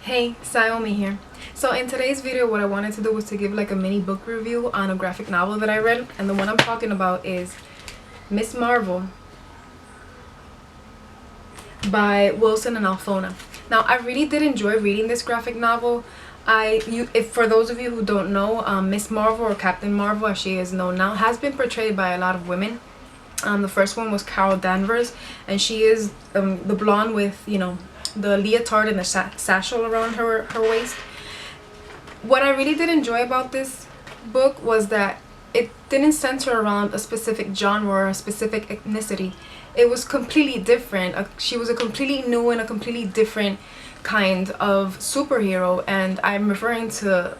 Hey, Xiomy here. So in today's video, what I wanted to do was to give like a mini book review on a graphic novel that I read, and the one I'm talking about is Miss Marvel by Wilson and Alfona. Now, I really did enjoy reading this graphic novel. If for those of you who don't know, Miss Marvel, or Captain Marvel as she is known now, has been portrayed by a lot of women. The first one was Carol Danvers, and she is the blonde with, the leotard and the satchel around her waist. What I really did enjoy about this book was that it didn't center around a specific genre or a specific ethnicity. It was completely different. She was a completely new and a completely different kind of superhero, and I'm referring to,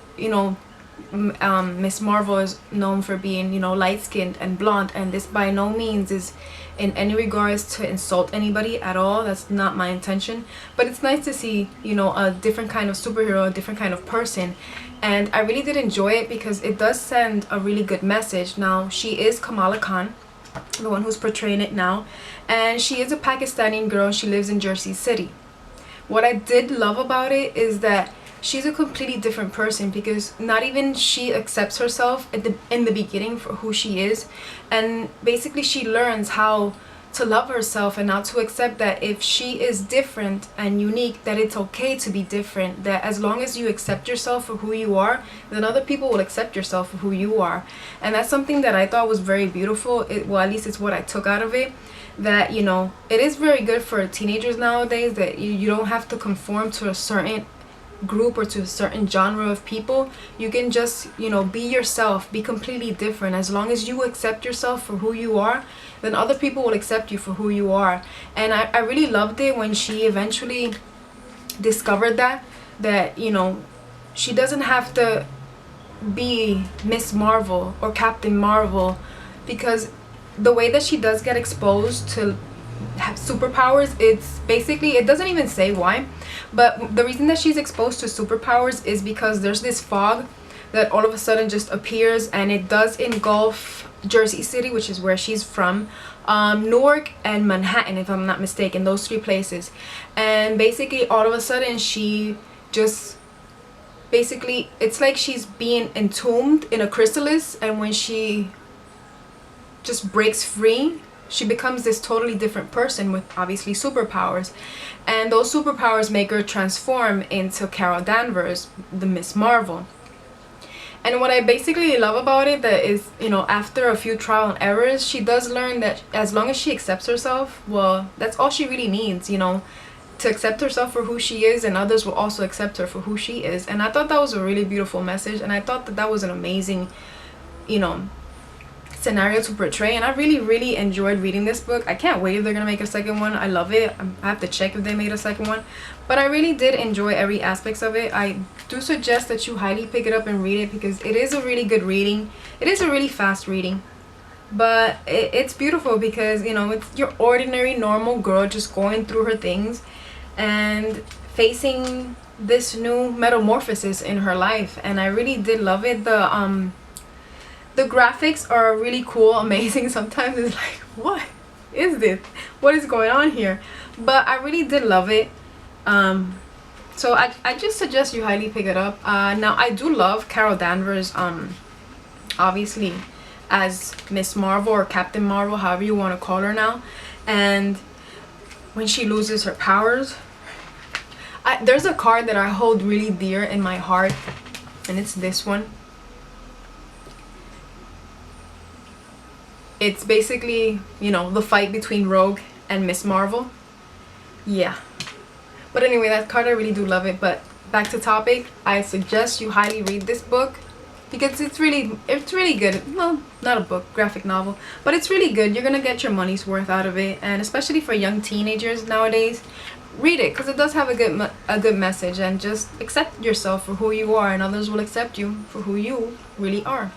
Miss Marvel is known for being, light-skinned and blonde, and this by no means is in any regards to insult anybody at all. That's not my intention, but it's nice to see, a different kind of superhero, a different kind of person, and I really did enjoy it because it does send a really good message. Now, she is Kamala Khan, the one who's portraying it now, and she is a Pakistani girl. She lives in Jersey City. What I did love about it is that she's a completely different person, because not even she accepts herself in the beginning for who she is, and basically she learns how to love herself and how to accept that if she is different and unique, that it's okay to be different, that as long as you accept yourself for who you are, then other people will accept yourself for who you are. And that's something that I thought was very beautiful. Well, at least it's what I took out of it, that it is very good for teenagers nowadays, that you don't have to conform to a certain group or to a certain genre of people. You can just be yourself, be completely different. As long as you accept yourself for who you are, then other people will accept you for who you are. And I really loved it when she eventually discovered that she doesn't have to be Miss Marvel or Captain Marvel, because the way that she does get exposed to have superpowers, it's basically, it doesn't even say why, but the reason that she's exposed to superpowers is because there's this fog that all of a sudden just appears, and it does engulf Jersey City, which is where she's from, Newark and Manhattan, if I'm not mistaken, those three places. And basically all of a sudden she just basically, it's like she's being entombed in a chrysalis, and when she just breaks free, she becomes this totally different person with obviously superpowers, and those superpowers make her transform into Carol Danvers, the Miss Marvel. And what I basically love about it, that is, after a few trial and errors, she does learn that as long as she accepts herself, well, that's all she really needs, to accept herself for who she is, and others will also accept her for who she is. And I thought that was a really beautiful message, and I thought that was an amazing, scenario to portray, and I really enjoyed reading this book. I can't wait if they're gonna make a second one. I love it. I have to check if they made a second one, but I really did enjoy every aspects of it. I do suggest that you highly pick it up and read it, because it is a really good reading. It is a really fast reading, but it's beautiful, because it's your ordinary normal girl just going through her things and facing this new metamorphosis in her life. And I really did love it. The graphics are really cool, amazing. Sometimes it's like, what is this? What is going on here? But I really did love it. So I just suggest you highly pick it up. Now, I do love Carol Danvers, obviously, as Miss Marvel or Captain Marvel, however you want to call her now. And when she loses her powers, there's a card that I hold really dear in my heart, and it's this one. It's basically, the fight between Rogue and Miss Marvel. Yeah. But anyway, that card, I really do love it. But back to topic, I suggest you highly read this book, because it's really good. Well, not a book, graphic novel, but it's really good. You're gonna get your money's worth out of it, and especially for young teenagers nowadays, read it, because it does have a good message. And just accept yourself for who you are, and others will accept you for who you really are.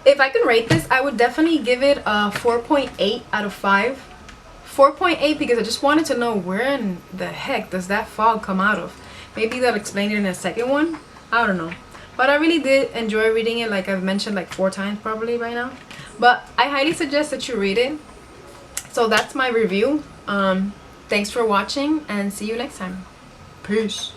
If I could rate this, I would definitely give it a 4.8 out of 5. 4.8 because I just wanted to know, where in the heck does that fog come out of? Maybe they'll explain it in a second one. I don't know. But I really did enjoy reading it, like I've mentioned like 4 times probably by now. But I highly suggest that you read it. So that's my review. Thanks for watching, and see you next time. Peace.